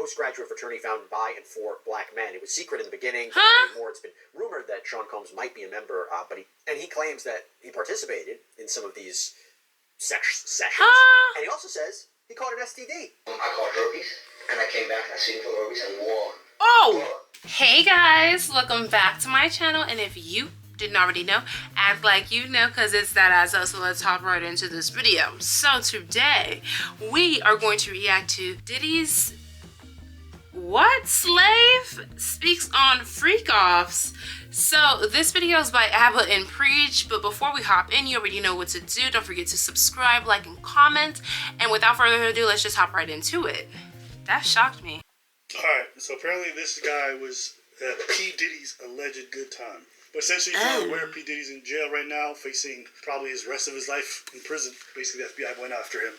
postgraduate fraternity founded by and for black men. It was secret in the beginning. More, it's been rumored that Sean Combs might be a member, but he claims that he participated in some of these sessions. And he also says he caught an STD. I caught herpes, and I came back and I seen for herpes and won. Oh! Hey guys, welcome back to my channel, and if you didn't already know, act like you know, because it's that asshole. So let's hop right into this video. So today we are going to react to Diddy's What Slave Speaks on FREAKOFFS. So this video is by Abba and Preach, but before we hop in, you already know what to do. Don't forget to subscribe, like, and comment, and without further ado, let's just hop right into it. That shocked me. Alright, so apparently this guy was P. Diddy's alleged good time. But essentially, if you're aware, P. Diddy's in jail right now, facing probably his rest of his life in prison. Basically, the FBI went after him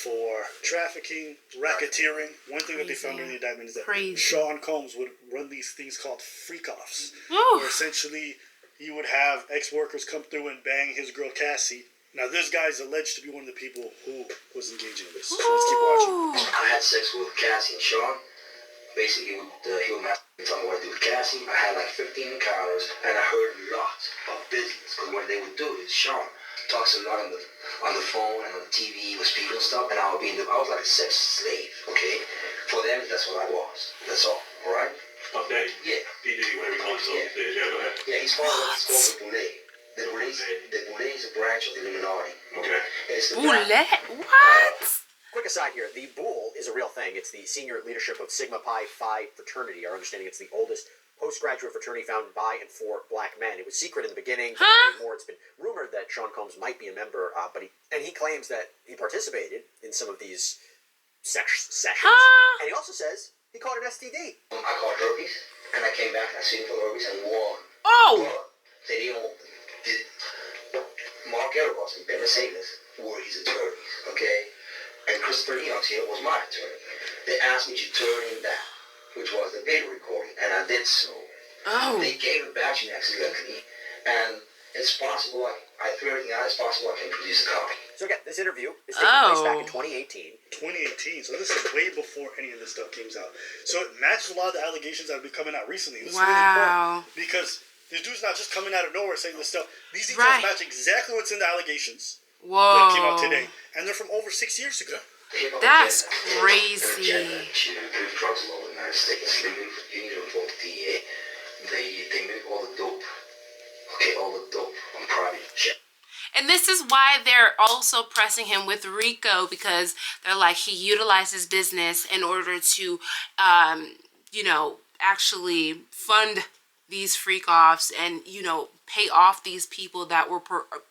for trafficking, racketeering. One thing that they found in the indictment is that Sean Combs would run these things called FREAKOFFS, where essentially he would have ex-workers come through and bang his girl Cassie. Now, this guy is alleged to be one of the people who was engaging in this. So let's keep watching. I had sex with Cassie and Sean. Basically, he would tell me what to do with Cassie. I had like 15 encounters, and I heard a lot of business. Because what they would do is Sean talks a lot on the phone and on the TV with people and stuff, and I was like a sex slave, okay? For them, that's what I was. That's all right? Okay. Yeah. P. Diddy, whatever you call himself. Yeah, go ahead. Yeah, he's part of what's called the Boulay. The Boulay is a branch of the Illuminati. Okay. And it's the Boulay? What? Quick aside here, the Boule is a real thing. It's the senior leadership of Sigma Pi Phi fraternity. Our understanding it's the oldest postgraduate fraternity founded by and for black men. It was secret in the beginning. More, it's been rumored that Sean Combs might be a member, but he claims that he participated in some of these sessions. And he also says he caught an STD. I caught herpes, and I came back and I seen for herpes and won. They didn't. Mark Ellerboss and Ben Mercedes were his attorneys, okay? And Christopher Leon's here was my attorney. They asked me to turn in that, which was the video recording, and I did so. They gave it back to me accidentally, and it's possible, I threw everything out, it's possible I can produce a copy. So again, this interview is taking place back in 2018. 2018, so this is way before any of this stuff came out. So it matches a lot of the allegations that have been coming out recently. This is really important, because this dude's not just coming out of nowhere saying this stuff. These details match exactly what's in the allegations that came out today. And they're from over 6 years ago. That's crazy. To move drugs all over the United States. You need to report to DEA. They move all the dope. Okay, all the dope on private jet. And this is why they're also pressing him with RICO, because they're like, he utilized his business in order to, you know, actually fund these FREAKOFFS and, you know, pay off these people that were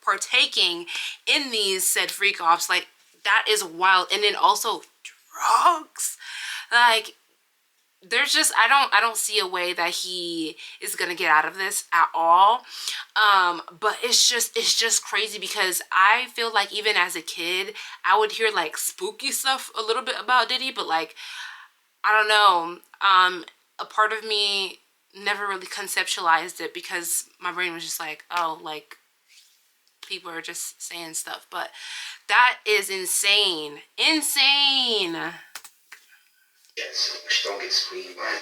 partaking in these said FREAKOFFS. Like, that is wild. And then also drugs. Like, there's just, I don't see a way that he is gonna get out of this at all. But it's just crazy, because I feel like even as a kid, I would hear like spooky stuff a little bit about Diddy, but like, I don't know, a part of me never really conceptualized it, because my brain was just like, oh, like, people are just saying stuff. But that is insane. Insane. Yes, which don't get screened by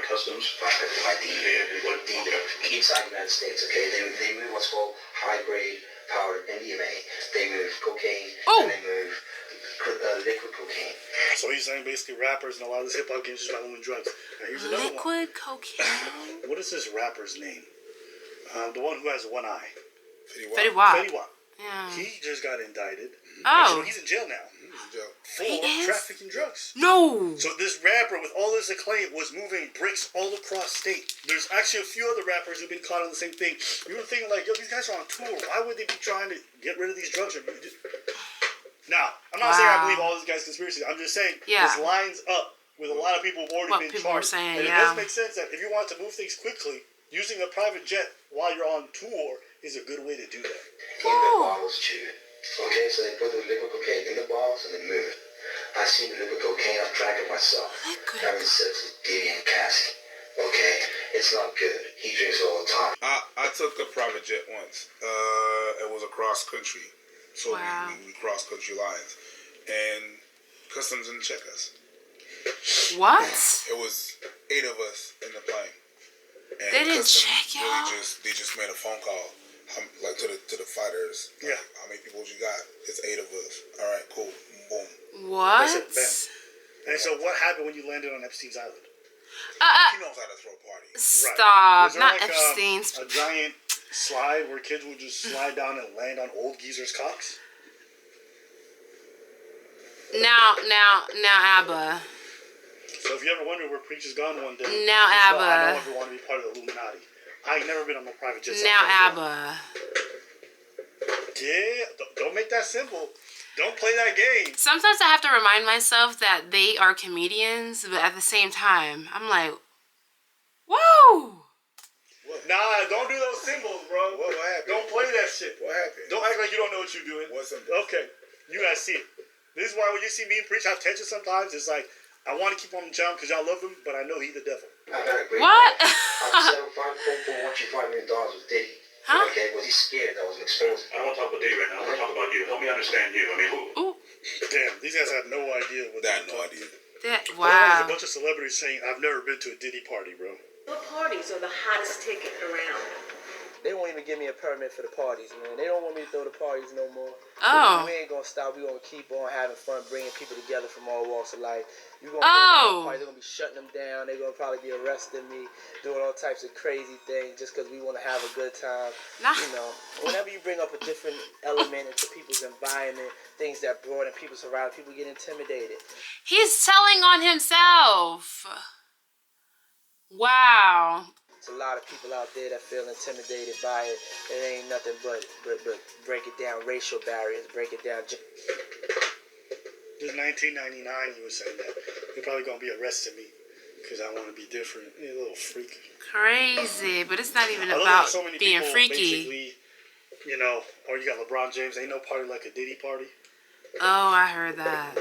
customs, by DEA inside the United States. Okay, they move what's called high grade powder MDMA. They move cocaine, and they move liquid cocaine. So he's saying basically rappers and a lot of this hip hop games just by moving drugs. Now here's another one. Liquid cocaine. What is this rapper's name? The one who has one eye. Fetty Wap. Yeah. He just got indicted. Oh. So he's in jail now. For trafficking drugs. No. So this rapper with all this acclaim was moving bricks all across state. There's actually a few other rappers who've been caught on the same thing. You were thinking like, yo, these guys are on tour. Why would they be trying to get rid of these drugs? Now, I'm not saying I believe all these guys' conspiracies. I'm just saying this lines up with a lot of people who've already been charged. And it does make sense that if you want to move things quickly, using a private jet while you're on tour is a good way to do that. In the bottles too. Okay, so they put the liquid cocaine in the bottles and they move it. I seen the liquid cocaine, I've drank it myself. Having sex with Diddy and Cassie. Okay, it's not good. He drinks all the time. I took a private jet once. It was across country. So we crossed country lines. And customs didn't check us. What? It was 8 of us in the plane. And They didn't Custom check y'all? they just made a phone call, like to the fighters. Yeah. How many people you got? It's 8 of us. All right, cool. Boom. What? That's it, bam. And so what happened when you landed on Epstein's Island? He knows how to throw parties. Stop. Was there Not like Epstein's. a giant slide where kids would just slide down and land on old geezers' cocks? Now, Abba. So if you ever wonder where Preacher's gone one day, Now, just know Abba. I don't ever want to be part of the Illuminati. I ain't never been on no private jet. so Now, I'm never going. Abba. Yeah, don't make that symbol. Don't play that game. Sometimes I have to remind myself that they are comedians, but at the same time, I'm like, whoa! Nah, don't do those symbols, bro. What happened? Don't play that shit. What happened? Don't act like you don't know what you're doing. What's up? Okay, you guys see it. This is why when you see me and Preach have tension sometimes, it's like, I want to keep on jump because y'all love him, but I know he's the devil. I got a great What? I settled $1.5 million with Diddy. Huh? Okay, was he scared that I was exposed? I don't want to talk about Diddy right now. I want to talk about you. Help me understand you. I mean, who? Ooh, Damn, these guys had no idea what They they had no idea. that, There's a wow. bunch of celebrities saying, I've never been to a Diddy party, bro. What parties are the hottest ticket around? They won't even give me a permit for the parties, man. They don't want me to throw the parties no more. Oh. We ain't gonna stop. We gonna keep on having fun, bringing people together from all walks of life. You gonna Oh. parties, they're gonna be shutting them down. They're gonna probably be arresting me, doing all types of crazy things just because we want to have a good time. Nah. You know, whenever you bring up a different element into people's environment, things that broaden people's horizon, people get intimidated. He's telling on himself. Wow. There's a lot of people out there that feel intimidated by it. It ain't nothing but break it down, racial barriers, break it down. This 1999, he was saying that. They're probably going to be arresting me because I want to be different. You're a little freak. Crazy, but it's not even I love about that so many being people freaky. basically, you know, or you got LeBron James, ain't no party like a Diddy party. Oh, I heard that.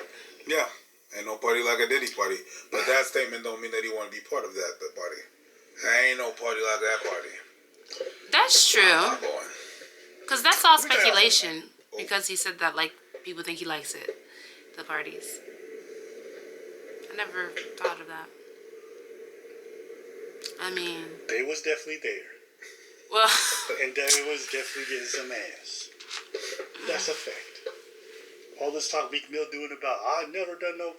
Yeah. Ain't no party like a Diddy party. But that statement don't mean that he want to be part of the party. Ain't no party like that party. That's I'm true. not going. Because that's all Let me tell you speculation. Because he said that, like, people think he likes it. The parties. I never thought of that. I mean, They was definitely there. well, And they was definitely getting some ass. That's a fact. All this talk Meek Mill doing about, I've never done no...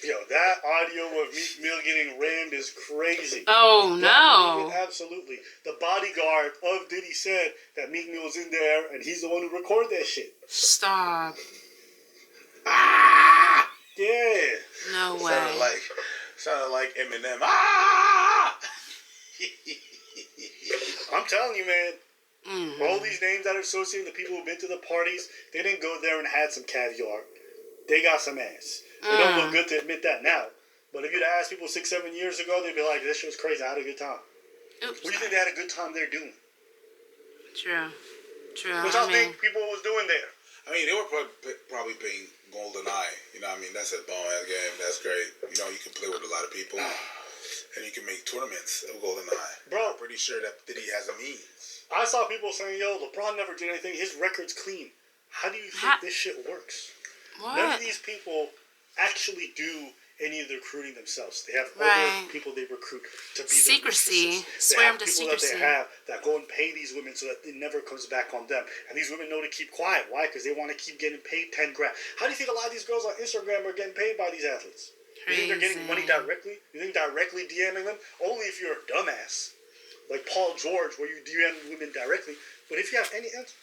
Yo, that audio of Meek Mill getting rammed is crazy. oh no. Absolutely. The bodyguard of Diddy said that Meek Mill was in there and he's the one who recorded that shit. Stop. Yeah. No way. Sounded like Eminem. I'm telling you, man. Mm. All these names that are associated, the people who've been to the parties, they didn't go there and had some caviar. They got some ass. It don't look good to admit that now. But if you'd ask people 6-7 years ago, they'd be like, this shit was crazy. I had a good time. Oops. What do you think they had a good time there doing? True. True. What y'all think people was doing there? I mean, they were probably playing GoldenEye. You know what I mean? That's a bomb-ass game. That's great. You know, you can play with a lot of people. And you can make tournaments of GoldenEye. Bro. I'm pretty sure that Diddy has a means. I saw people saying, yo, LeBron never did anything. His record's clean. How do you think this shit works? None of What? these people actually do any of the recruiting themselves. They have Right. other people they recruit to be Secrecy. their mistresses. Swear They have them to people secrecy. that they have that go and pay these women so that it never comes back on them. And these women know to keep quiet. Why? Because they want to keep getting paid 10 grand. How do you think a lot of these girls on Instagram are getting paid by these athletes? You think they're getting money Crazy. directly? You think directly DMing them? Only if you're a dumbass. Like Paul George, where you DM women directly. But if you have any else,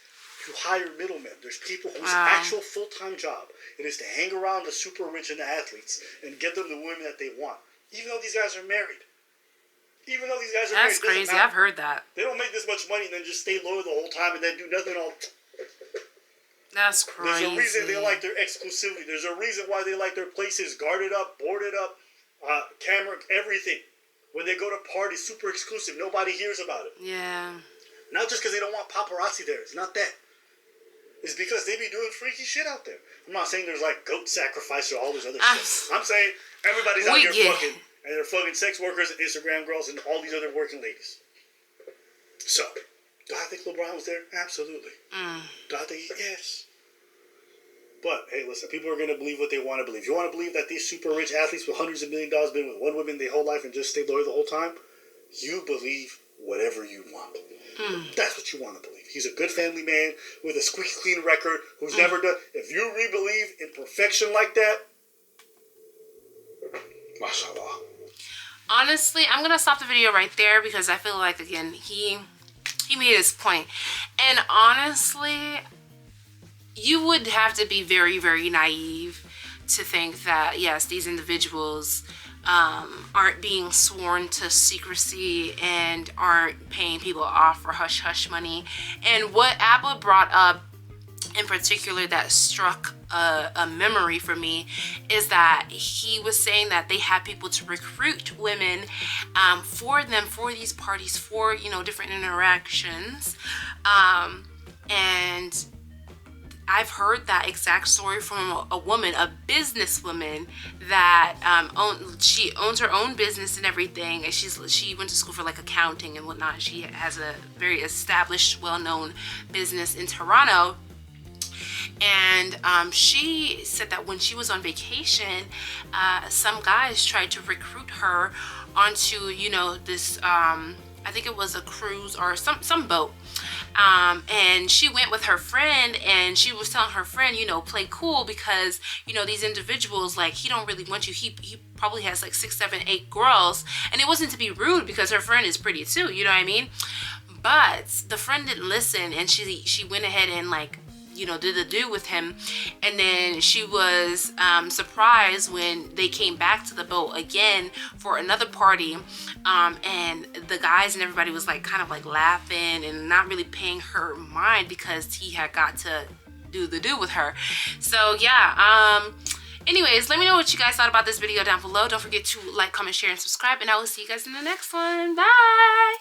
you hire middlemen. There's people whose Wow. actual full-time job it is to hang around the super rich and the athletes and get them the women that they want. Even though these guys are married. Even though these guys are That's married. it doesn't crazy. matter. I've heard that. They don't make this much money and then just stay loyal the whole time and then do nothing all. That's There's crazy. a reason they like their exclusivity. There's a reason why they like their places guarded up, boarded up, camera, everything. When they go to parties, super exclusive. Nobody hears about it. Yeah. Not just because they don't want paparazzi there. It's not that. It's because they be doing freaky shit out there. I'm not saying there's like goat sacrifice or all this other shit. I'm saying everybody's out here fucking. And they're fucking sex workers and Instagram girls and all these other working ladies. So, do I think LeBron was there? Absolutely. Do I think yes. But hey, listen, people are gonna believe what they want to believe. You want to believe that these super rich athletes with hundreds of $1 million been with one woman their whole life and just stayed loyal the whole time? You believe whatever you want. That's what you want to believe. He's a good family man with a squeaky clean record who's never done. If you re-believe in perfection like that, mashallah. Honestly, I'm gonna stop the video right there because I feel like, again, he made his point. And honestly, you would have to be very, very naive to think that, yes, these individuals aren't being sworn to secrecy and aren't paying people off for hush-hush money. And what Abba brought up in particular that struck a memory for me is that he was saying that they had people to recruit women for them, for these parties, for, you know, different interactions. And I've heard that exact story from a woman, a businesswoman that she owns her own business and everything, and she went to school for like accounting and whatnot. She has a very established, well-known business in Toronto. And she said that when she was on vacation, some guys tried to recruit her onto, you know, this, I think it was a cruise or some boat. And she went with her friend, and she was telling her friend, you know, play cool because, you know, these individuals, like, he don't really want you. He probably has like 6, 7, 8 girls. And it wasn't to be rude because her friend is pretty too, you know what I mean? But the friend didn't listen, and she went ahead and, like, you know, did the do with him. And then she was surprised when they came back to the boat again for another party, and the guys and everybody was like kind of like laughing and not really paying her mind because he had got to do the do with her. So yeah, anyways, let me know what you guys thought about this video down below. Don't forget to like, comment, share, and subscribe, and I will see you guys in the next one. Bye.